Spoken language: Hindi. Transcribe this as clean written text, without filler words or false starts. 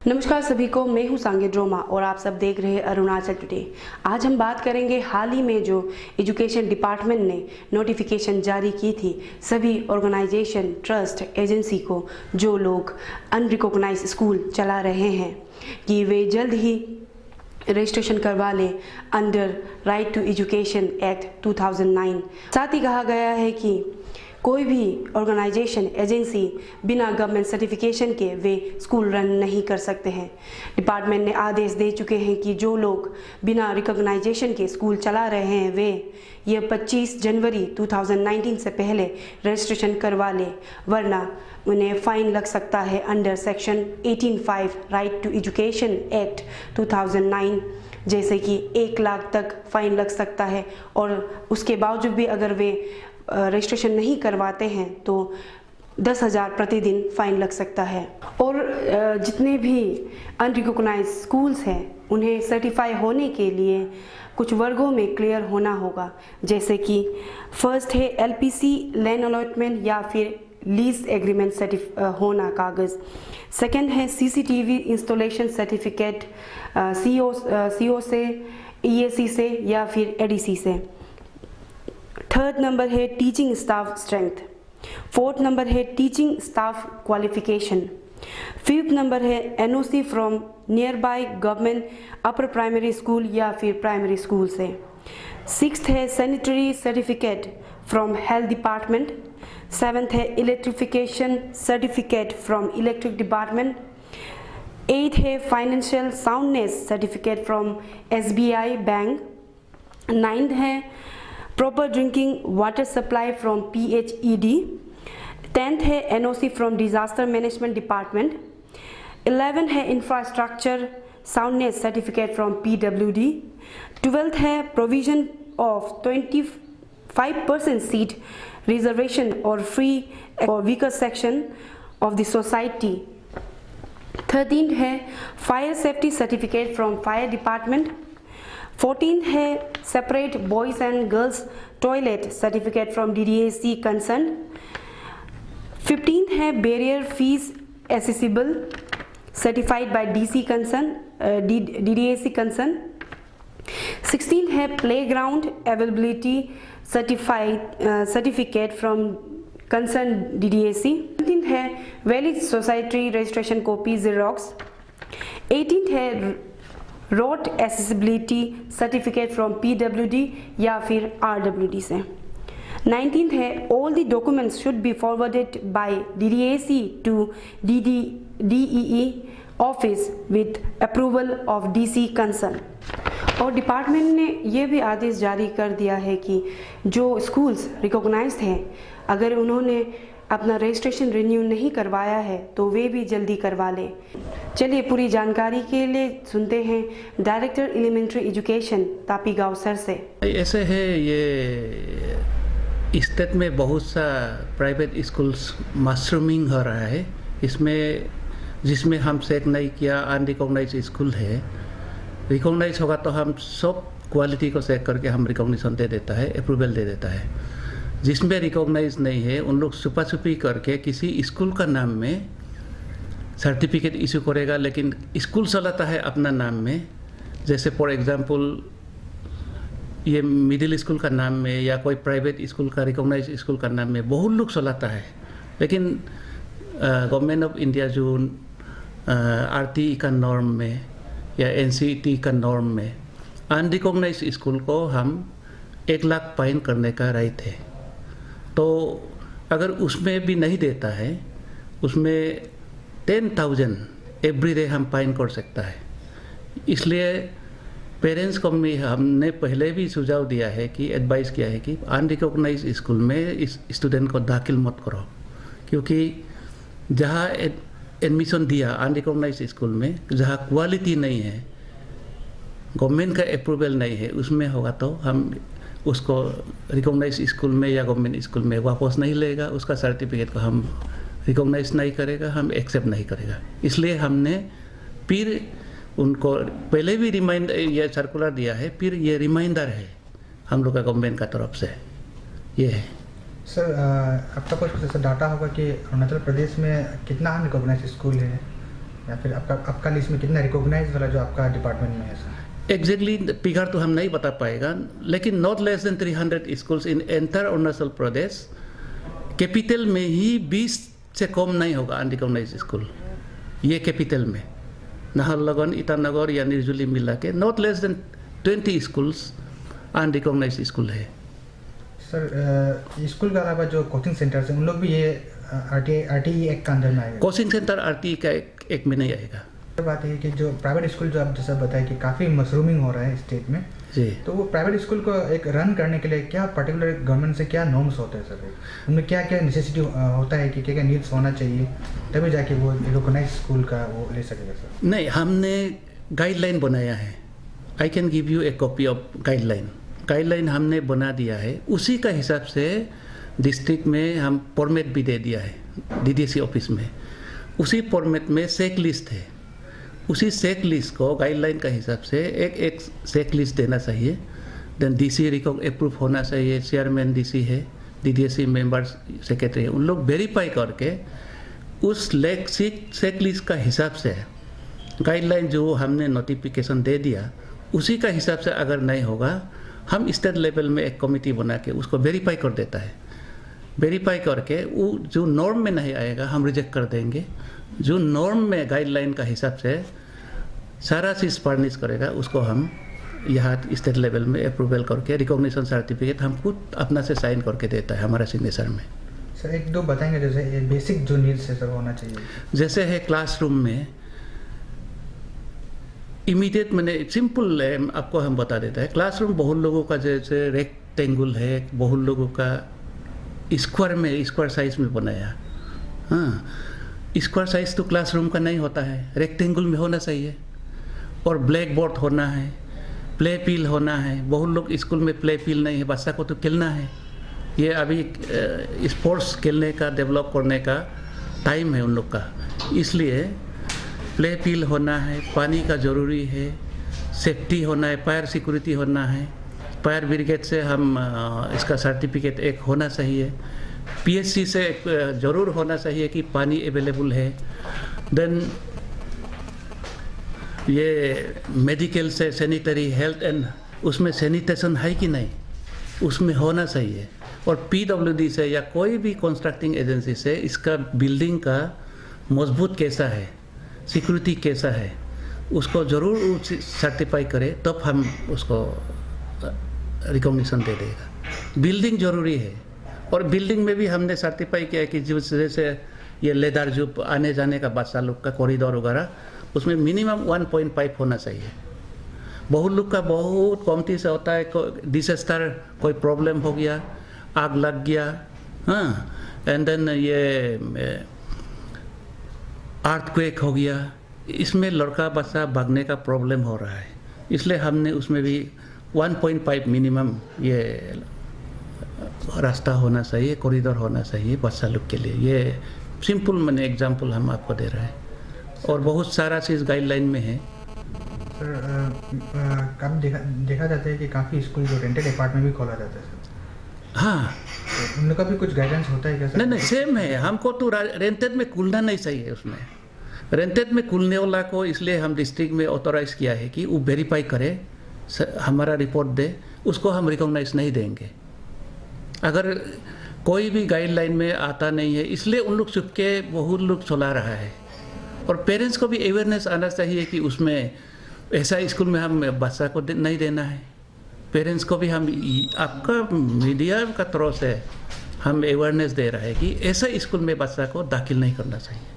नमस्कार सभी को, मैं हूं सांगे ड्रोमा और आप सब देख रहे हैं अरुणाचल टुडे। आज हम बात करेंगे हाल ही में जो एजुकेशन डिपार्टमेंट ने नोटिफिकेशन जारी की थी सभी ऑर्गेनाइजेशन, ट्रस्ट, एजेंसी को जो लोग अनरिकॉग्नाइज्ड स्कूल चला रहे हैं कि वे जल्द ही रजिस्ट्रेशन करवा लें under right to education act 2009। साथ ही कहा गया है कि कोई भी ऑर्गेनाइजेशन, एजेंसी बिना गवर्नमेंट सर्टिफिकेशन के वे स्कूल रन नहीं कर सकते हैं। डिपार्टमेंट ने आदेश दे चुके हैं कि जो लोग बिना रिकॉग्नाइजेशन के स्कूल चला रहे हैं वे ये 25 जनवरी 2019 से पहले रजिस्ट्रेशन करवा लें, वरना उन्हें फ़ाइन लग सकता है under section 18(5) right to education act 2009, जैसे कि 1 लाख तक फ़ाइन लग सकता है। और उसके बावजूद भी अगर वे रजिस्ट्रेशन नहीं करवाते हैं तो 10,000 प्रतिदिन फ़ाइन लग सकता है। और जितने भी अनरिकॉग्नाइज्ड स्कूल्स हैं उन्हें सर्टिफाई होने के लिए कुछ वर्गों में क्लियर होना होगा, जैसे कि फर्स्ट है LPC लैंड अलॉटमेंट या फिर लीज एग्रीमेंट होना कागज़। सेकंड है CCTV इंस्टॉलेशन सर्टिफिकेट CO से, EAC से या फिर ADC से। थर्ड नंबर है teaching staff strength. Fourth number है teaching staff qualification. Fifth number है NOC from nearby government upper primary school या फिर प्राइमरी स्कूल से। सिक्स्थ है sanitary certificate from health department. Seventh है electrification certificate from electric department. Eight है financial soundness certificate from SBI bank. Ninth है proper drinking water supply from PHED। 10th है NOC from disaster management department. 11 है infrastructure soundness certificate from PWD। 12th है प्रोविजन ऑफ 25% सीट रिजर्वेशन और फ्री और weaker section of the society. 13th है fire safety certificate from fire department. 14th है separate boys and girls toilet certificate from DDAC concern. 15th है barrier fees accessible certified by DC concern, DDAC concern. 16th है playground availability certificate from concern DDAC। 17th है valid society registration copy xerox. 18th है road accessibility certificate from PWD या फिर RWD से। 19th है all the documents should be forwarded by DDAC to DEE office with approval of DC concern. और डिपार्टमेंट ने यह भी आदेश जारी कर दिया है कि जो स्कूल्स रिकॉग्नाइज्ड हैं अगर उन्होंने अपना रजिस्ट्रेशन रिन्यू नहीं करवाया है तो वे भी जल्दी करवा लें। चलिए पूरी जानकारी के लिए सुनते हैं डायरेक्टर एलिमेंट्री एजुकेशन तापी गाँव सर से। ऐसे है, ये स्टेट में बहुत सा प्राइवेट स्कूल्स मशरूमिंग हो रहा है। इसमें जिसमें हम चेक नहीं किया अनरिकॉग्नाइज्ड स्कूल है, रिकॉग्नाइज होगा तो हम सब क्वालिटी को चेक करके हम रिकॉग्निशन दे देता है, अप्रूवल दे देता है। जिसमें रिकॉग्नाइज नहीं है उन लोग छुपा छुपी करके किसी स्कूल का नाम में सर्टिफिकेट इशू करेगा, लेकिन स्कूल चलाता है अपना नाम में। जैसे फॉर एग्जांपल ये मिडिल स्कूल का नाम में या कोई प्राइवेट स्कूल का रिकॉग्नाइज स्कूल का नाम में बहुत लोग चलाता है, लेकिन गवर्नमेंट ऑफ इंडिया जो RTE का नॉर्म में या NCT का नॉर्म में अनरिकॉग्नाइज स्कूल को हम 1 लाख फाइन करने का राइट है। तो अगर उसमें भी नहीं देता है, उसमें 10,000 एवरी डे हम फाइन कर सकता है। इसलिए पेरेंट्स को हमने पहले भी सुझाव दिया है कि एडवाइस किया है कि अनरिकॉग्नाइज्ड स्कूल में इस स्टूडेंट को दाखिल मत करो, क्योंकि जहाँ एडमिशन दिया अनरिकॉग्नाइज्ड स्कूल में, जहाँ क्वालिटी नहीं है, गवर्नमेंट का अप्रूवल नहीं है, उसमें होगा तो हम उसको रिकॉग्नाइज स्कूल में या गवर्नमेंट स्कूल में वापस नहीं लेगा, उसका सर्टिफिकेट को हम रिकॉग्नाइज नहीं करेगा, हम एक्सेप्ट नहीं करेगा। इसलिए हमने फिर उनको पहले भी रिमाइंडर, ये सर्कुलर दिया है, फिर ये रिमाइंडर है हम लोग का गवर्नमेंट का तरफ से ये है। सर आपका कुछ ऐसा डाटा होगा कि अरुणाचल प्रदेश में कितना अनरिकॉग्नाइज्ड स्कूल है? या फिर आपका लिस्ट में कितना रिकॉग्नाइज वाला जो आपका डिपार्टमेंट में है सर? एग्जैक्टली फिगर तो हम नहीं बता पाएगा, लेकिन not less than 300 schools in entire Arunachal Pradesh. Capital में ही 20 से कम नहीं होगा अनरिकॉग्नाइज स्कूल, ये कैपिटल में नाहरलगुन, ईटानगर या निर्जुली मिला के not less than 20 schools unrecognised school है। सर स्कूल के अलावा जो कोचिंग सेंटर्स हैं उन लोग भी ये RTE एक्ट के अंदर में आएगा? कोचिंग सेंटर RTE का एक में नहीं आएगा। बात है कि जो प्राइवेट स्कूल जो आप जैसा बताया कि काफ़ी मशरूमिंग हो रहा है स्टेट में जी, तो वो प्राइवेट स्कूल को एक रन करने के लिए क्या पर्टिकुलर गवर्नमेंट से क्या नॉर्म्स होते हैं सर? उनमें क्या क्या नेसेसिटी होता है कि क्या क्या नीड्स होना चाहिए तभी जाके वो रिकॉग्नाइज स्कूल का वो ले सकेगा सर? नहीं, हमने गाइडलाइन बनाया है। I can give U A copy of guideline हमने बना दिया है। उसी का हिसाब से डिस्ट्रिक्ट में हम फॉर्मेट भी दे दिया है DDSE ऑफिस में। उसी फॉर्मेट में चेक लिस्ट है, उसी चेक लिस्ट को गाइडलाइन का हिसाब से एक चेक लिस्ट देना चाहिए। देन DC अप्रूव होना चाहिए, चेयरमैन DC है, DDSE मेंबर्स सेक्रेटरी है, उन लोग वेरीफाई करके उस चेक लिस्ट का हिसाब से गाइडलाइन जो हमने नोटिफिकेशन दे दिया उसी का हिसाब से अगर नहीं होगा हम स्टेट लेवल में एक कमेटी बना के उसको वेरीफाई कर देता है। वेरीफाई करके वो जो नॉर्म में नहीं आएगा हम रिजेक्ट कर देंगे। जो नॉर्म में गाइडलाइन का हिसाब से सारा चीज़ फर्निश करेगा उसको हम यहाँ स्टेट लेवल में अप्रूवल करके रिकॉग्निशन सर्टिफिकेट हम खुद अपना से साइन करके देता है हमारा सिग्नेचर में। सर एक दो बताएंगे जैसे बेसिक जो नीड्स है सर होना चाहिए? जैसे है क्लासरूम में इमीडिएट, मैंने सिंपल आपको हम बता देता है। क्लासरूम बहुत लोगों का जैसे रेक्टेंगल है, बहुत लोगों का स्क्वायर साइज में बनाया। हाँ, स्क्वायर साइज तो क्लासरूम का नहीं होता है, रेक्टेंगल में होना चाहिए। और ब्लैक बोर्ड होना है, प्ले फील्ड होना है। बहुत लोग स्कूल में प्ले फील्ड नहीं है, बच्चा को तो खेलना है। ये अभी स्पोर्ट्स खेलने का डेवलप करने का टाइम है उन लोग का, इसलिए प्ले फील्ड होना है, पानी का ज़रूरी है, सेफ्टी होना है, फायर सिक्योरिटी होना है। फायर ब्रिगेड से हम इसका सर्टिफिकेट एक होना चाहिए। PSC से ज़रूर होना चाहिए कि पानी अवेलेबल है। देन ये मेडिकल से सैनिटरी हेल्थ एंड उसमें सैनिटेशन है कि नहीं, उसमें होना चाहिए। और PWD से या कोई भी कंस्ट्रक्टिंग एजेंसी से इसका बिल्डिंग का मजबूत कैसा है, सिक्योरिटी कैसा है, उसको ज़रूर सर्टिफाई करे तब हम उसको रिकॉग्निशन दे देगा। बिल्डिंग ज़रूरी है और बिल्डिंग में भी हमने सर्टिफाई किया है कि जैसे ये लेदर जो आने जाने का बच्चा लोग का कॉरिडोर वगैरह उसमें मिनिमम 1.5 होना चाहिए। बहुत लोग का बहुत कमती से होता है, डिजास्टर कोई प्रॉब्लम हो गया, आग लग गया, हाँ, एंड देन ये अर्थक्वेक हो गया, इसमें लड़का बच्चा भागने का प्रॉब्लम हो रहा है। इसलिए हमने उसमें भी 1.5 मिनिमम ये रास्ता होना चाहिए, कॉरिडोर होना चाहिए बच्चा लोग के लिए। ये सिंपल मैंने एग्जांपल हम आपको दे रहे हैं और बहुत सारा चीज़ गाइडलाइन में है। सर कब देखा जाता है कि काफ़ी स्कूल जो रेंटेड अपार्टमेंट भी खोला जाता है सर? हाँ, तो उनका भी कुछ गाइडेंस होता है क्या सर? नहीं सेम है। हमको तो रेंटेड में खुलना नहीं चाहिए। उसमें रेंटेड में खुलने वाला को इसलिए हम डिस्ट्रिक्ट में ऑथोराइज किया है कि वो वेरीफाई करे, हमारा रिपोर्ट दे, उसको हम रिकॉग्नाइज नहीं देंगे। अगर कोई भी गाइडलाइन में आता नहीं है, इसलिए उन लोग छुप के बहुत लोग चला रहा है। और पेरेंट्स को भी अवेयरनेस आना चाहिए कि उसमें ऐसा स्कूल में हम बच्चा को नहीं देना है। पेरेंट्स को भी हम आपका मीडिया का तरफ से हम अवेयरनेस दे रहे हैं कि ऐसा स्कूल में बच्चा को दाखिल नहीं करना चाहिए।